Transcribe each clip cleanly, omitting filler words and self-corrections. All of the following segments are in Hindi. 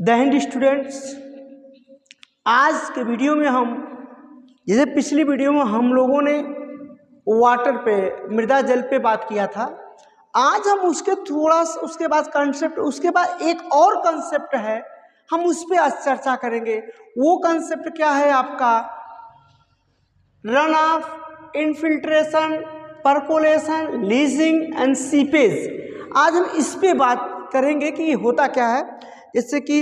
द हिंद स्टूडेंट्स, आज के वीडियो में हम जैसे पिछली वीडियो में हम लोगों ने वाटर पे मृदा जल पे बात किया था। आज हम उसके थोड़ा सा उसके बाद कंसेप्ट उसके बाद एक और कंसेप्ट है, हम उस पर आज चर्चा करेंगे। वो कंसेप्ट क्या है आपका? Run off, infiltration, percolation, leaching and seepage. आज हम इस पे बात करेंगे कि ये होता क्या है। जैसे कि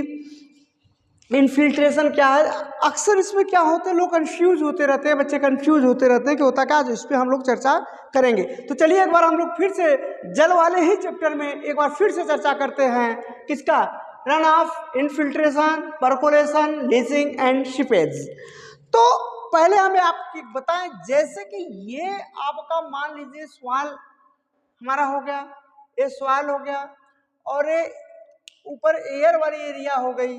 इनफिल्ट्रेशन क्या है, अक्सर इसमें क्या होते हैं, लोग कंफ्यूज होते रहते हैं, बच्चे कंफ्यूज होते रहते हैं कि होता क्या है। इस पे हम लोग चर्चा करेंगे। तो चलिए एक बार हम लोग फिर से जल वाले ही चैप्टर में एक बार फिर से चर्चा करते हैं। किसका? Run off, infiltration, percolation, leaching and seepage. तो पहले हमें आप बताएं, जैसे कि ये आपका मान लीजिए सवाल हमारा हो गया, ये सवाल हो गया, और ये ऊपर एयर वाली एरिया हो गई,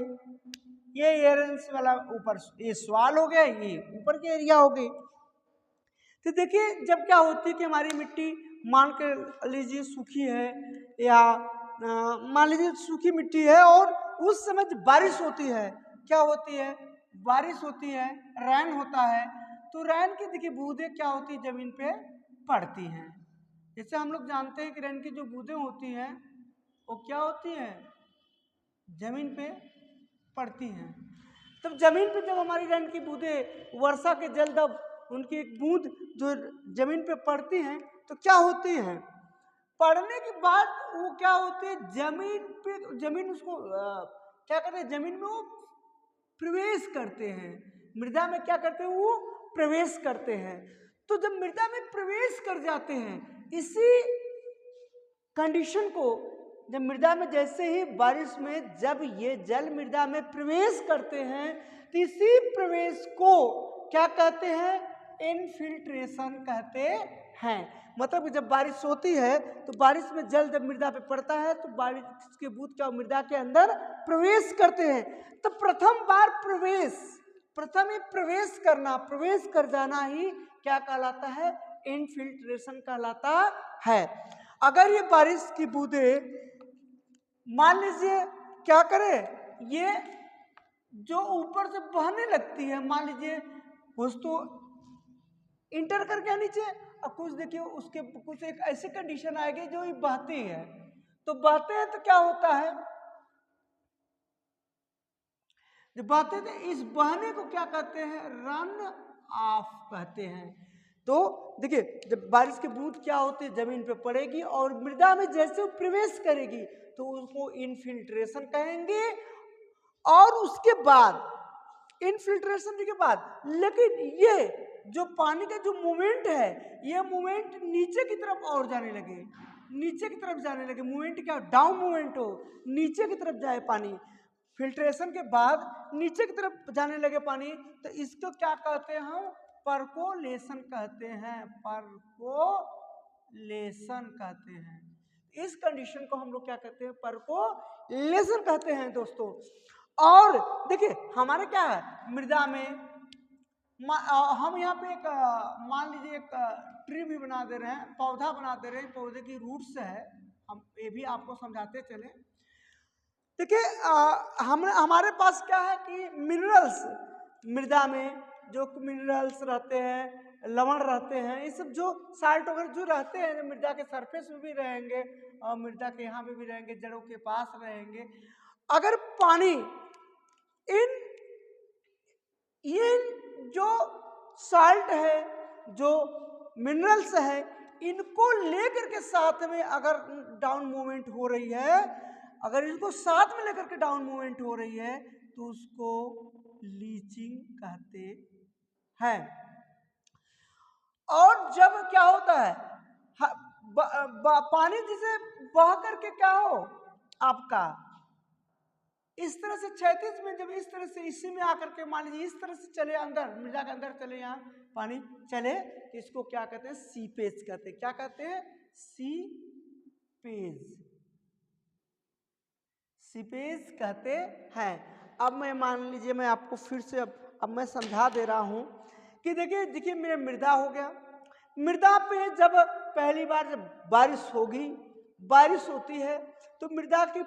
ये एयरेंस वाला ऊपर ये सवाल हो गया, ये ऊपर की एरिया हो गई। तो देखिए जब क्या होती है कि हमारी मिट्टी मान के लीजिए सूखी है, या मान लीजिए सूखी मिट्टी है, और उस समय जब बारिश होती है, क्या होती है? बारिश होती है, रैन होता है। तो रैन की देखिए बूंदें क्या होती है, जमीन पे पड़ती हैं। जैसे हम लोग जानते हैं कि रैन की जो बूंदें होती हैं वो क्या होती हैं, जमीन पे पड़ती हैं। तब जमीन पे जब हमारी रैन की बूंदें, वर्षा के जल जब उनकी एक बूंद जो जमीन पे पड़ती हैं, तो क्या होती हैं? पड़ने के बाद वो क्या होती है, जमीन पे, जमीन उसको क्या कहते हैं, जमीन में वो प्रवेश करते हैं। मृदा में क्या करते हैं, वो प्रवेश करते हैं। तो जब मृदा में प्रवेश कर जाते हैं, इसी कंडीशन को जब मृदा में जैसे ही बारिश में जब ये जल मृदा में प्रवेश करते हैं, तो इसी प्रवेश को क्या कहते हैं? इनफिल्ट्रेशन कहते हैं। मतलब जब बारिश होती है तो बारिश में जल जब मृदा पे पड़ता है तो बारिश के बूंद क्या मृदा के अंदर प्रवेश करते हैं। तो प्रथम बार प्रथम ही प्रवेश करना, प्रवेश कर जाना ही क्या कहलाता है? इनफिल्ट्रेशन कहलाता है। अगर ये बारिश की बूंदें मान लीजिए क्या करे, ये जो ऊपर से बहने लगती है, मान लीजिए कुछ तो इंटर करके नीचे, और कुछ देखिए उसके कुछ एक ऐसी कंडीशन आएगी जो ये बहती है। तो बहते हैं तो क्या होता है, जब बहते हैं तो इस बहने को क्या कहते हैं? रन ऑफ कहते हैं। तो देखिए जब बारिश की बूंद क्या होती है, जमीन पे पड़ेगी और मृदा में जैसे वो प्रवेश करेगी तो उसको इनफिल्ट्रेशन कहेंगे। और उसके बाद इनफिल्ट्रेशन के बाद, लेकिन ये जो पानी का जो मूवमेंट है, ये मूवमेंट नीचे की तरफ और जाने लगे, नीचे की तरफ जाने लगे। मूवमेंट क्या? डाउन मूवमेंट हो, नीचे की तरफ जाए पानी। फिल्ट्रेशन के बाद नीचे की तरफ जाने लगे पानी, तो इसको क्या कहते हैं हम? परकोलेशन कहते हैं। परकोलेशन कहते हैं। इस कंडीशन को हम लोग क्या कहते हैं? परकोलेशन कहते हैं दोस्तों। और देखिए हमारे क्या है, मृदा में हम यहाँ पे एक मान लीजिए एक ट्री भी बना दे रहे हैं, पौधा बना दे रहे हैं, पौधे की रूट्स है, हम ये भी आपको समझाते चले। देखिए हमारे पास क्या है कि मिनरल्स, मृदा में जो मिनरल्स रहते हैं, लवण रहते हैं, ये सब जो साल्ट वगैरह जो रहते हैं, मृदा के सरफेस में भी रहेंगे और मृदा के यहाँ पे भी रहेंगे, जड़ों के पास रहेंगे। अगर पानी इन जो साल्ट है, जो मिनरल्स है, इनको लेकर के साथ में अगर डाउन मूवमेंट हो रही है, अगर इनको साथ में लेकर के डाउन मूवमेंट हो रही है, तो उसको लीचिंग कहते हैं। और जब क्या होता है, पानी जिसे बह करके क्या हो आपका इस तरह से क्षैतिज में, जब इस तरह से इसी में आकर के मान लीजिए इस तरह से चले अंदर, मृदा के अंदर चले, यहाँ पानी चले, तो इसको क्या कहते हैं? सीपेज कहते हैं। क्या कहते हैं? सीपेज, सीपेज कहते हैं। अब मैं मान लीजिए मैं आपको फिर से अब मैं समझा दे रहा हूं कि देखिए मेरे मृदा हो गया। मृदा पे जब पहली बार जब बारिश होगी, बारिश होती है तो मृदा की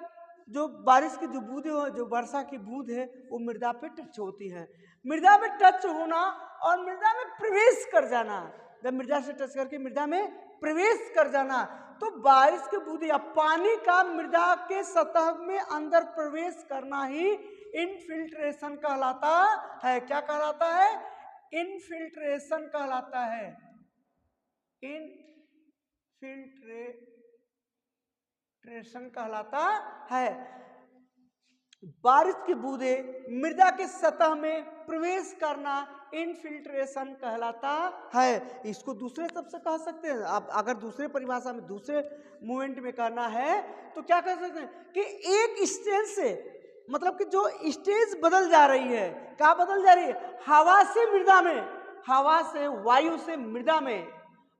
जो बारिश की जो बूंदें हो, जो वर्षा की बूंद है वो मृदा पे टच होती है। मृदा में टच होना और मृदा में प्रवेश कर जाना, जब मृदा से टच करके मृदा में प्रवेश कर जाना, तो बारिश की बूंदें या पानी का मृदा के सतह में अंदर प्रवेश करना ही इनफिल्ट्रेशन कहलाता है। क्या कहलाता है? इनफिल्ट्रेशन कहलाता है। इनफिल्ट्रेशन कहलाता है। बारिश की बूंदें मृदा के सतह में प्रवेश करना इनफिल्ट्रेशन कहलाता है। इसको दूसरे शब्द से कह सकते हैं। आप अगर दूसरे परिभाषा में, दूसरे मूवमेंट में करना है तो क्या कह सकते हैं कि एक स्टेज से, मतलब कि जो स्टेज बदल जा रही है, क्या बदल जा रही है? हवा से मृदा में, हवा से, वायु से मृदा में,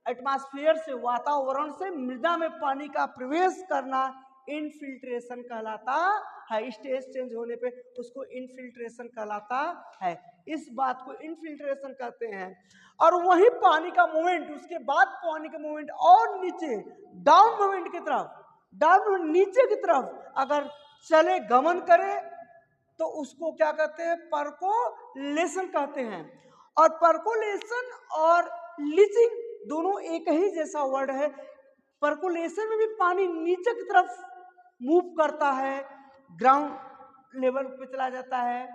एटमॉस्फेयर से, वातावरण से मृदा में पानी का प्रवेश करना इनफिल्ट्रेशन कहलाता है। स्टेज चेंज होने पे उसको इनफिल्ट्रेशन कहलाता है। इस बात को इनफिल्ट्रेशन कहते हैं। और वही पानी का मूवमेंट, उसके बाद पानी का मूवमेंट और नीचे डाउन मूवमेंट की तरफ, डाउन मूवमेंट नीचे की तरफ अगर चले, गमन करे, तो उसको क्या कहते हैं? परकोलेशन कहते हैं। और परकोलेशन और लीचिंग दोनों एक ही जैसा वर्ड है। परकोलेशन में भी पानी नीचे की तरफ मूव करता है, ग्राउंड लेवल पे चला जाता है,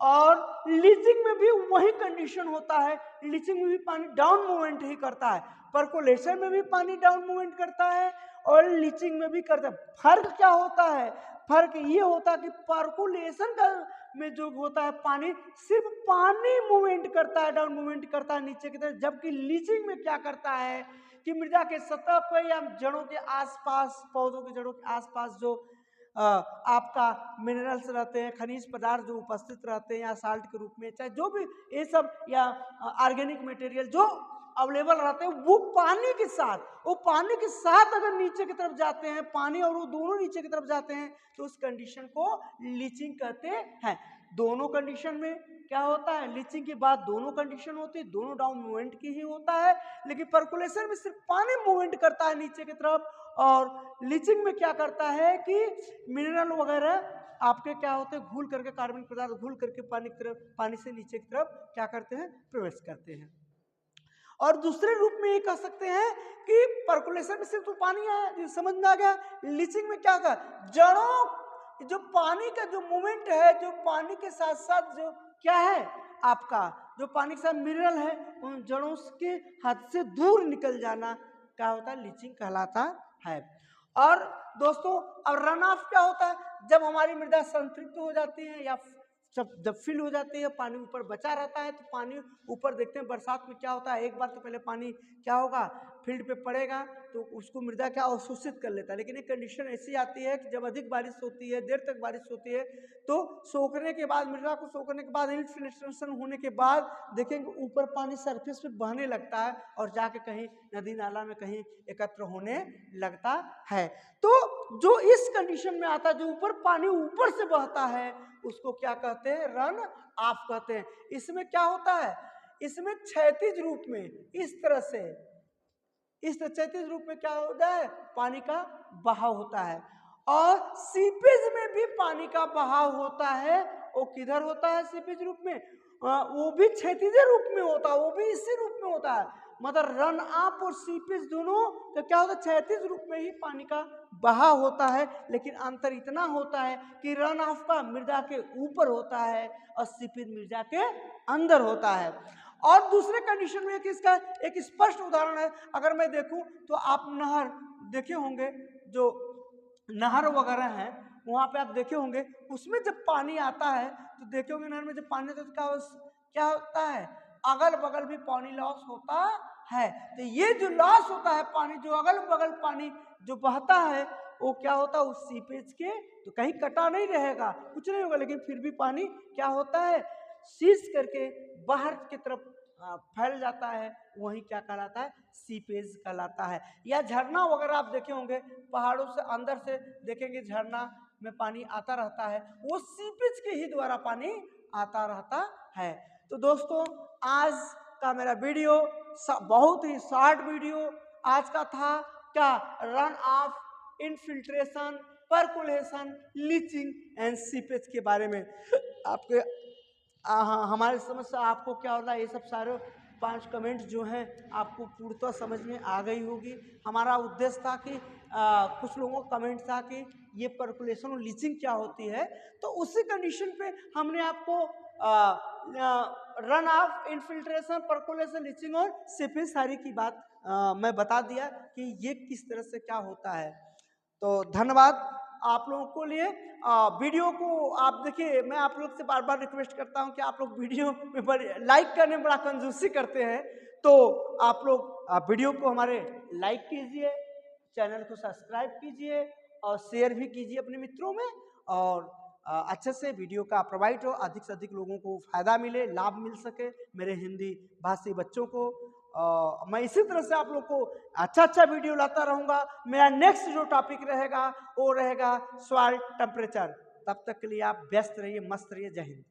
और लीचिंग में भी वही कंडीशन होता है। लीचिंग में भी पानी डाउन मूवमेंट ही करता है, परकोलेशन में भी पानी डाउन मूवमेंट करता है और लीचिंग में भी करता है। फर्क क्या होता है? फर्क ये होता है कि परकोलेशन का में जो होता है पानी, सिर्फ पानी मूवमेंट करता है, डाउन मूवमेंट करता है नीचे की तरफ, जबकि लीचिंग में क्या करता है कि मृदा के सतह पर या जड़ों के आसपास, पौधों की जड़ों के आसपास जो आपका मिनरल्स रहते हैं, खनिज पदार्थ जो उपस्थित रहते हैं या साल्ट के रूप में, चाहे जो भी ये सब, या ऑर्गेनिक मटेरियल जो अवेलेबल रहते हैं, वो पानी के साथ, वो पानी के साथ अगर नीचे की तरफ जाते हैं, पानी और वो दोनों नीचे की तरफ जाते हैं, तो उस कंडीशन को लीचिंग कहते हैं। दोनों कंडीशन में क्या होता है? लीचिंग के बाद दोनों कंडीशन होती है, दोनों डाउन मूवमेंट की ही होता है। लेकिन परकोलेशन में सिर्फ पानी मूवमेंट करता है नीचे की तरफ, और लीचिंग में क्या करता है कि मिनरल वगैरह आपके क्या होते हैं, घुल करके, कार्बन पदार्थ घुल करके पानी की तरफ, पानी से नीचे की तरफ क्या करते हैं? प्रवेश करते हैं। और दूसरे रूप में ये कह सकते हैं कि परकोलेशन में सिर्फ तो पानी है, समझ में आ गया। लीचिंग में क्या होगा? जड़ों, जो पानी का जो मूवमेंट है, जो पानी के साथ साथ जो क्या है आपका, जो पानी के साथ मिनरल है, उन जड़ों के हद से दूर निकल जाना क्या होता है? लीचिंग कहलाता है। और दोस्तों, अब रन ऑफ क्या होता है? जब हमारी मृदा संतृप्त हो जाती है या जब फिल हो जाती है, पानी ऊपर बचा रहता है, तो पानी ऊपर देखते हैं बरसात में क्या होता है, एक बार तो पहले पानी क्या होगा, फील्ड पे पड़ेगा तो उसको मृदा क्या अवशोषित कर लेता है। लेकिन एक कंडीशन ऐसी आती है कि जब अधिक बारिश होती है, देर तक बारिश होती है, तो सोखने के बाद, मृदा को सोखने के बाद, इन्फिल्ट्रेशन होने के बाद देखेंगे ऊपर पानी सरफेस पे बहने लगता है और जाके कहीं नदी नाला में कहीं एकत्र होने लगता है। तो जो इस कंडीशन में आता है, जो ऊपर पानी ऊपर से बहता है, उसको क्या कहते हैं? रन ऑफ कहते हैं। इसमें क्या होता है? इसमें क्षैतिज रूप में इस तरह से, इस क्षैतिज रूप में क्या होता है? पानी का बहाव होता है। और सीपेज में भी पानी का बहाव होता है। वो किधर होता है? सीपेज रूप में, वो भी क्षैतिज रूप में होता है, वो भी इसी रूप में होता है। मतलब रन ऑफ और सीपेज दोनों तो क्या होता है? क्षैतिज रूप में ही पानी का बहाव होता है। लेकिन अंतर इतना होता है कि रन ऑफ का मृदा के ऊपर होता है और सीपेज मृदा के अंदर होता है। और दूसरे कंडीशन में इसका एक स्पष्ट उदाहरण है। अगर मैं देखूं तो आप नहर देखे होंगे, जो नहर वगैरह है वहां पे आप देखे होंगे, उसमें जब पानी आता है तो देखे होंगे नहर में जब पानी आता है तो क्या होता है? अगल बगल भी पानी लॉस होता है। तो ये जो लॉस होता है पानी, जो अगल बगल पानी जो बहता है, वो क्या होता है? उस सीपेज के तो कहीं कटा नहीं रहेगा, कुछ नहीं होगा, लेकिन फिर भी पानी क्या होता है? शीश करके बाहर की तरफ फैल जाता है। वही क्या कहलाता है? सीपेज कहलाता है। या झरना वगैरह आप देखे होंगे, पहाड़ों से अंदर से देखेंगे झरना में पानी आता रहता है, वो सीपेज के ही द्वारा पानी आता रहता है। तो दोस्तों, आज का मेरा वीडियो बहुत ही शॉर्ट वीडियो आज का था। क्या? Run off, infiltration, percolation, leaching and seepage के बारे में आपके हमारी समझ से आपको क्या होता है, ये सब सारे 5 कमेंट जो हैं आपको पूर्णतः समझ में आ गई होगी। हमारा उद्देश्य था कि कुछ लोगों का कमेंट था कि ये परकुलेशन और लीचिंग क्या होती है, तो उसी कंडीशन पे हमने आपको run off, infiltration, percolation, leaching और सीपेज सारी की बात मैं बता दिया कि ये किस तरह से क्या होता है। तो धन्यवाद आप लोगों को लिए। वीडियो को आप देखिए, मैं आप लोग से बार बार रिक्वेस्ट करता हूं कि आप लोग वीडियो में लाइक करने में बड़ा कंजूसी करते हैं, तो आप लोग वीडियो को हमारे लाइक कीजिए, चैनल को सब्सक्राइब कीजिए और शेयर भी कीजिए अपने मित्रों में, और अच्छे से वीडियो का प्रोवाइड हो, अधिक से अधिक लोगों को फायदा मिले, लाभ मिल सके, मेरे हिंदी भाषी बच्चों को। मैं इसी तरह से आप लोग को अच्छा अच्छा वीडियो लाता रहूंगा। मेरा नेक्स्ट जो टॉपिक रहेगा वो रहेगा सॉइल टेम्परेचर। तब तक के लिए आप व्यस्त रहिए, मस्त रहिए। जय हिंद।